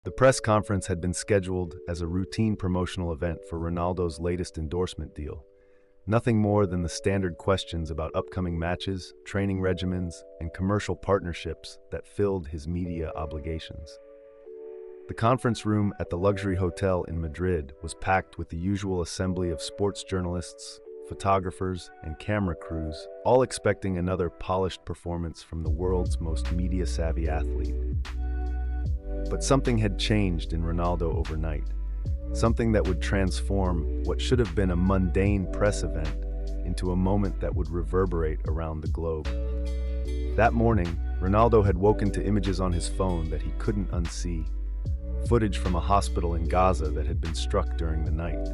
The press conference had been scheduled as a routine promotional event for Ronaldo's latest endorsement deal. Nothing more than the standard questions about upcoming matches, training regimens, and commercial partnerships that filled his media obligations. The conference room at the luxury hotel in Madrid was packed with the usual assembly of sports journalists, photographers, and camera crews, all expecting another polished performance from the world's most media-savvy athlete. But something had changed in Ronaldo overnight. Something that would transform what should have been a mundane press event into a moment that would reverberate around the globe. That morning, Ronaldo had woken to images on his phone that he couldn't unsee. Footage from a hospital in Gaza that had been struck during the night.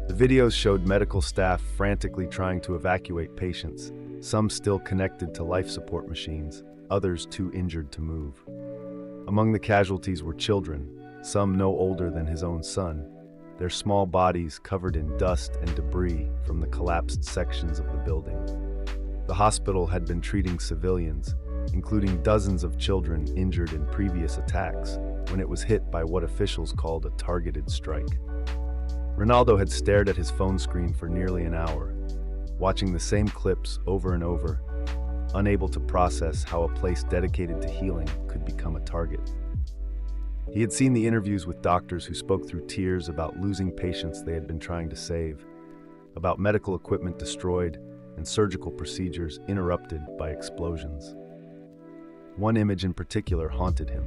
The videos showed medical staff frantically trying to evacuate patients, some still connected to life support machines, others too injured to move. Among the casualties were children, some no older than his own son, their small bodies covered in dust and debris from the collapsed sections of the building. The hospital had been treating civilians, including dozens of children injured in previous attacks, when it was hit by what officials called a targeted strike. Ronaldo had stared at his phone screen for nearly an hour, watching the same clips over and over, unable to process how a place dedicated to healing could become a target. He had seen the interviews with doctors who spoke through tears about losing patients they had been trying to save, about medical equipment destroyed and surgical procedures interrupted by explosions. One image in particular haunted him.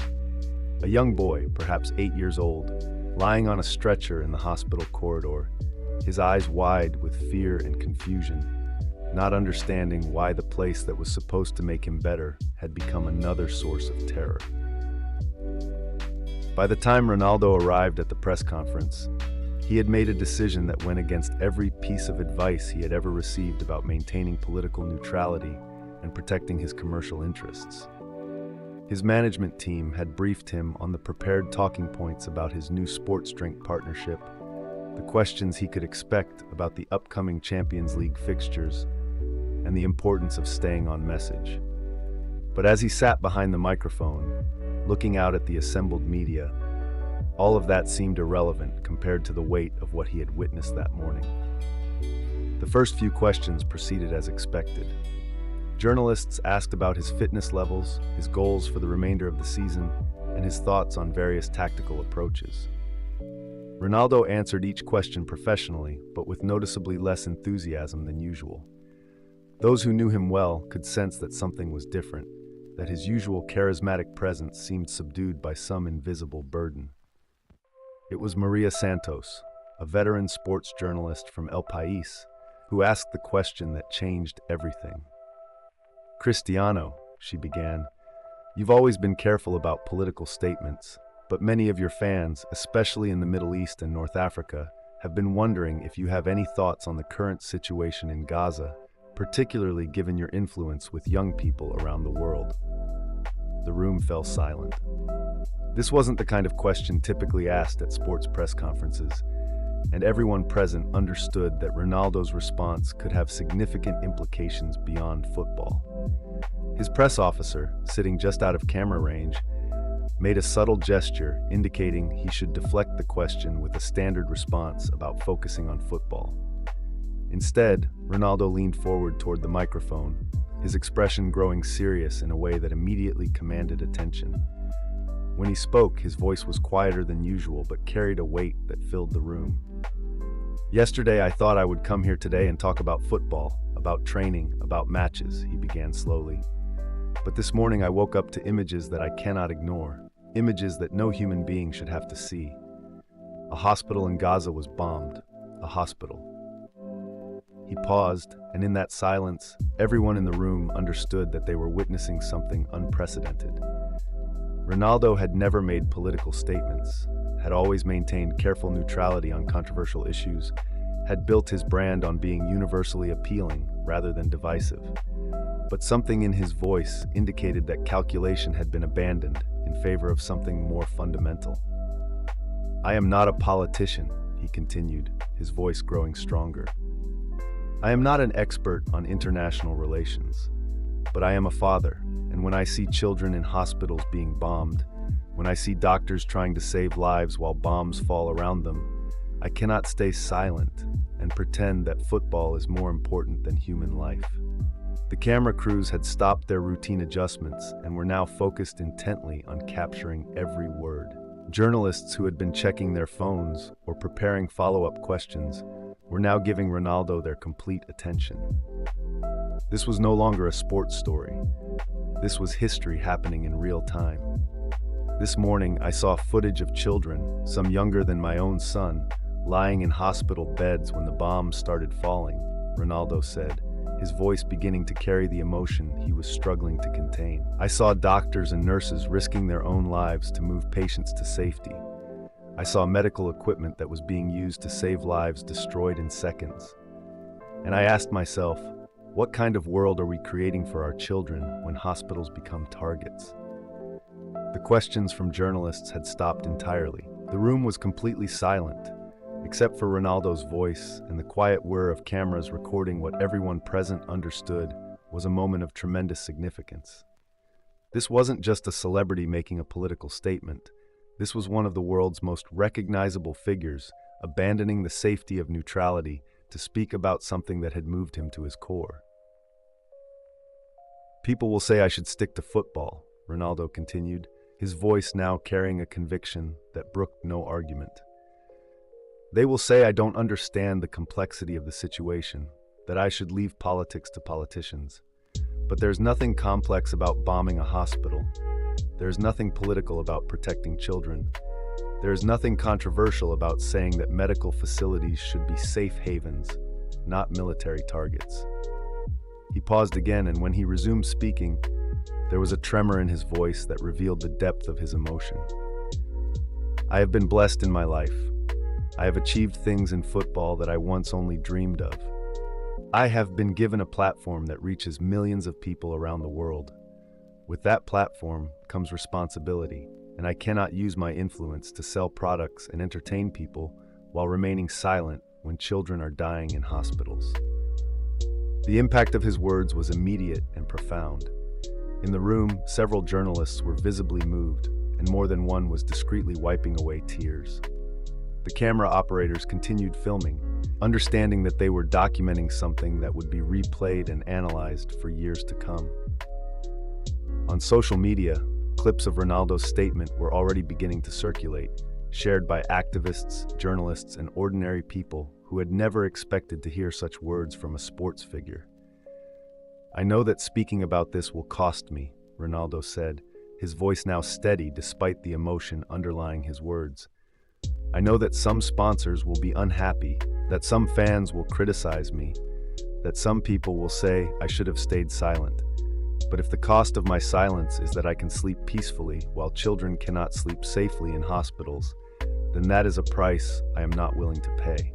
A young boy, perhaps 8 years old, lying on a stretcher in the hospital corridor, his eyes wide with fear and confusion, not understanding why the place that was supposed to make him better had become another source of terror. By the time Ronaldo arrived at the press conference, he had made a decision that went against every piece of advice he had ever received about maintaining political neutrality and protecting his commercial interests. His management team had briefed him on the prepared talking points about his new sports drink partnership, the questions he could expect about the upcoming Champions League fixtures, and the importance of staying on message. But as he sat behind the microphone, looking out at the assembled media, all of that seemed irrelevant compared to the weight of what he had witnessed that morning. The first few questions proceeded as expected. Journalists asked about his fitness levels, his goals for the remainder of the season, and his thoughts on various tactical approaches. Ronaldo answered each question professionally, but with noticeably less enthusiasm than usual. Those who knew him well could sense that something was different, that his usual charismatic presence seemed subdued by some invisible burden. It was Maria Santos, a veteran sports journalist from El País, who asked the question that changed everything. "Cristiano," she began, "you've always been careful about political statements, but many of your fans, especially in the Middle East and North Africa, have been wondering if you have any thoughts on the current situation in Gaza, particularly given your influence with young people around the world." The room fell silent. This wasn't the kind of question typically asked at sports press conferences, and everyone present understood that Ronaldo's response could have significant implications beyond football. His press officer, sitting just out of camera range, made a subtle gesture indicating he should deflect the question with a standard response about focusing on football. Instead, Ronaldo leaned forward toward the microphone, his expression growing serious in a way that immediately commanded attention. When he spoke, his voice was quieter than usual but carried a weight that filled the room. "Yesterday I thought I would come here today and talk about football, about training, about matches," he began slowly. "But this morning I woke up to images that I cannot ignore, images that no human being should have to see. A hospital in Gaza was bombed, a hospital." He paused, and in that silence, everyone in the room understood that they were witnessing something unprecedented. Ronaldo had never made political statements, had always maintained careful neutrality on controversial issues, had built his brand on being universally appealing rather than divisive. But something in his voice indicated that calculation had been abandoned in favor of something more fundamental. "I am not a politician," he continued, his voice growing stronger. "I am not an expert on international relations, but I am a father, and when I see children in hospitals being bombed, When I see doctors trying to save lives while bombs fall around them, I cannot stay silent and pretend that football is more important than human life. The camera crews had stopped their routine adjustments and were now focused intently on capturing every word. Journalists who had been checking their phones or preparing follow-up questions were now giving Ronaldo their complete attention. This was no longer a sports story. This was history happening in real time. This morning, I saw footage of children, some younger than my own son, lying in hospital beds when the bombs started falling, Ronaldo said, his voice beginning to carry the emotion he was struggling to contain. I saw doctors and nurses risking their own lives to move patients to safety. I saw medical equipment that was being used to save lives destroyed in seconds. And I asked myself, what kind of world are we creating for our children when hospitals become targets? The questions from journalists had stopped entirely. The room was completely silent, except for Ronaldo's voice and the quiet whir of cameras recording what everyone present understood was a moment of tremendous significance. This wasn't just a celebrity making a political statement. This was one of the world's most recognizable figures, abandoning the safety of neutrality to speak about something that had moved him to his core. People will say I should stick to football, Ronaldo continued, his voice now carrying a conviction that brooked no argument. They will say I don't understand the complexity of the situation, that I should leave politics to politicians. But there's nothing complex about bombing a hospital. There's nothing political about protecting children. There's nothing controversial about saying that medical facilities should be safe havens, not military targets. He paused again, and when he resumed speaking, there was a tremor in his voice that revealed the depth of his emotion. I have been blessed in my life. I have achieved things in football that I once only dreamed of. I have been given a platform that reaches millions of people around the world. With that platform comes responsibility, and I cannot use my influence to sell products and entertain people while remaining silent when children are dying in hospitals. The impact of his words was immediate and profound. In the room, several journalists were visibly moved, and more than one was discreetly wiping away tears. The camera operators continued filming, understanding that they were documenting something that would be replayed and analyzed for years to come. On social media, clips of Ronaldo's statement were already beginning to circulate, shared by activists, journalists, and ordinary people who had never expected to hear such words from a sports figure. I know that speaking about this will cost me, Ronaldo said, his voice now steady despite the emotion underlying his words. I know that some sponsors will be unhappy, that some fans will criticize me, that some people will say I should have stayed silent. But if the cost of my silence is that I can sleep peacefully while children cannot sleep safely in hospitals, then that is a price I am not willing to pay.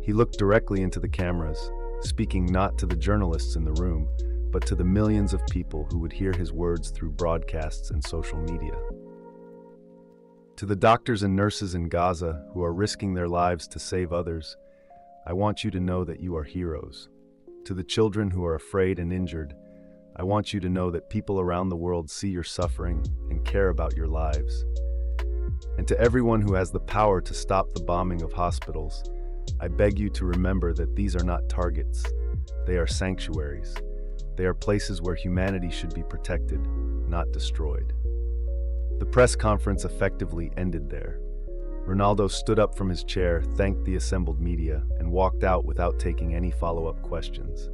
He looked directly into the cameras, speaking not to the journalists in the room, but to the millions of people who would hear his words through broadcasts and social media. To the doctors and nurses in Gaza who are risking their lives to save others, I want you to know that you are heroes. To the children who are afraid and injured, I want you to know that people around the world see your suffering and care about your lives. And to everyone who has the power to stop the bombing of hospitals, I beg you to remember that these are not targets. They are sanctuaries. They are places where humanity should be protected, not destroyed. The press conference effectively ended there. Ronaldo stood up from his chair, thanked the assembled media, and walked out without taking any follow-up questions.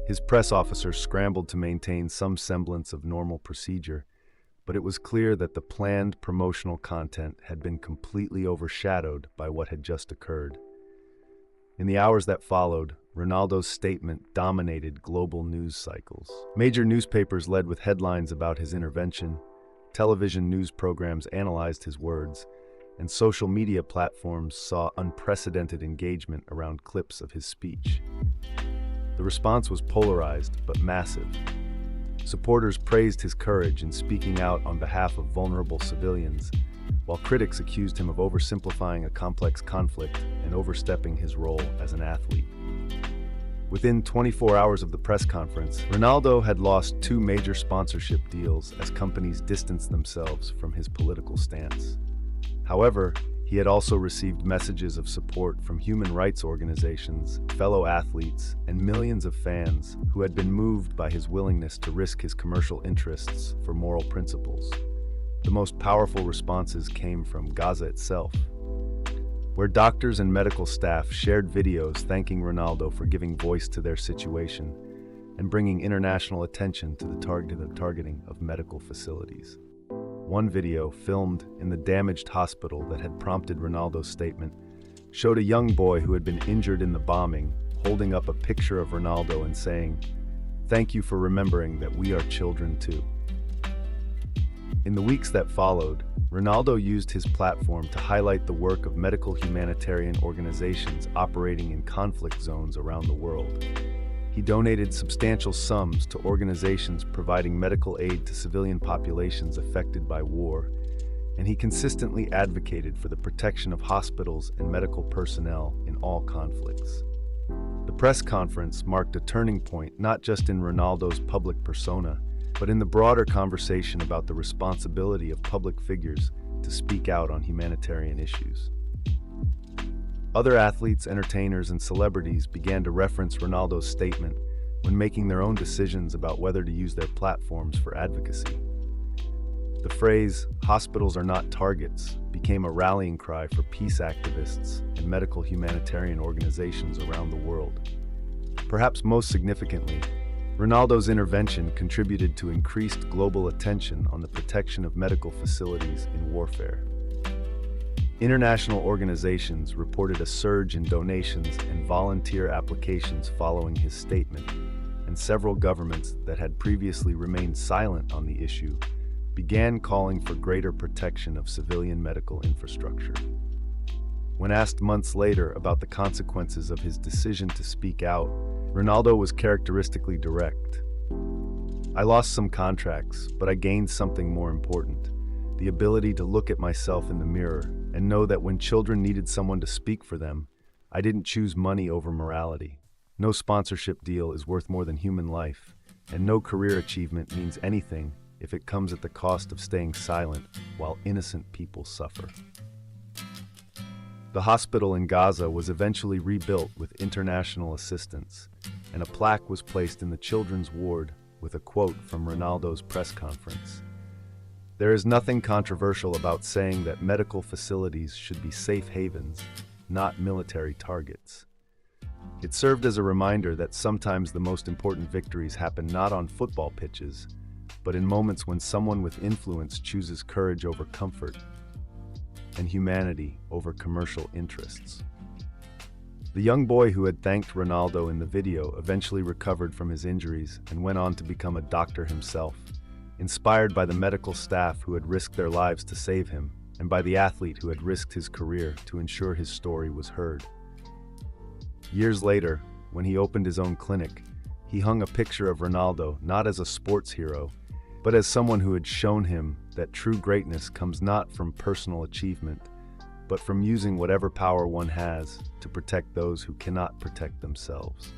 His press officers scrambled to maintain some semblance of normal procedure, but it was clear that the planned promotional content had been completely overshadowed by what had just occurred. In the hours that followed, Ronaldo's statement dominated global news cycles. Major newspapers led with headlines about his intervention, television news programs analyzed his words, and social media platforms saw unprecedented engagement around clips of his speech. The response was polarized but massive. Supporters praised his courage in speaking out on behalf of vulnerable civilians, while critics accused him of oversimplifying a complex conflict and overstepping his role as an athlete. Within 24 hours of the press conference, Ronaldo had lost two major sponsorship deals as companies distanced themselves from his political stance. However, he had also received messages of support from human rights organizations, fellow athletes, and millions of fans who had been moved by his willingness to risk his commercial interests for moral principles. The most powerful responses came from Gaza itself, where doctors and medical staff shared videos thanking Ronaldo for giving voice to their situation and bringing international attention to the targeting of medical facilities. One video, filmed in the damaged hospital that had prompted Ronaldo's statement, showed a young boy who had been injured in the bombing holding up a picture of Ronaldo and saying, "Thank you for remembering that we are children too." In the weeks that followed, Ronaldo used his platform to highlight the work of medical humanitarian organizations operating in conflict zones around the world. He donated substantial sums to organizations providing medical aid to civilian populations affected by war, and he consistently advocated for the protection of hospitals and medical personnel in all conflicts. The press conference marked a turning point not just in Ronaldo's public persona, but in the broader conversation about the responsibility of public figures to speak out on humanitarian issues. Other athletes, entertainers, and celebrities began to reference Ronaldo's statement when making their own decisions about whether to use their platforms for advocacy. The phrase, "hospitals are not targets," became a rallying cry for peace activists and medical humanitarian organizations around the world. Perhaps most significantly, Ronaldo's intervention contributed to increased global attention on the protection of medical facilities in warfare. International organizations reported a surge in donations and volunteer applications following his statement, and several governments that had previously remained silent on the issue began calling for greater protection of civilian medical infrastructure. When asked months later about the consequences of his decision to speak out, Ronaldo was characteristically direct. "I lost some contracts, but I gained something more important: the ability to look at myself in the mirror and know that when children needed someone to speak for them, I didn't choose money over morality. No sponsorship deal is worth more than human life, and no career achievement means anything if it comes at the cost of staying silent while innocent people suffer." The hospital in Gaza was eventually rebuilt with international assistance, and a plaque was placed in the children's ward with a quote from Ronaldo's press conference. "There is nothing controversial about saying that medical facilities should be safe havens, not military targets." It served as a reminder that sometimes the most important victories happen not on football pitches, but in moments when someone with influence chooses courage over comfort and humanity over commercial interests. The young boy who had thanked Ronaldo in the video eventually recovered from his injuries and went on to become a doctor himself, inspired by the medical staff who had risked their lives to save him, and by the athlete who had risked his career to ensure his story was heard. Years later, when he opened his own clinic, he hung a picture of Ronaldo not as a sports hero, but as someone who had shown him that true greatness comes not from personal achievement, but from using whatever power one has to protect those who cannot protect themselves.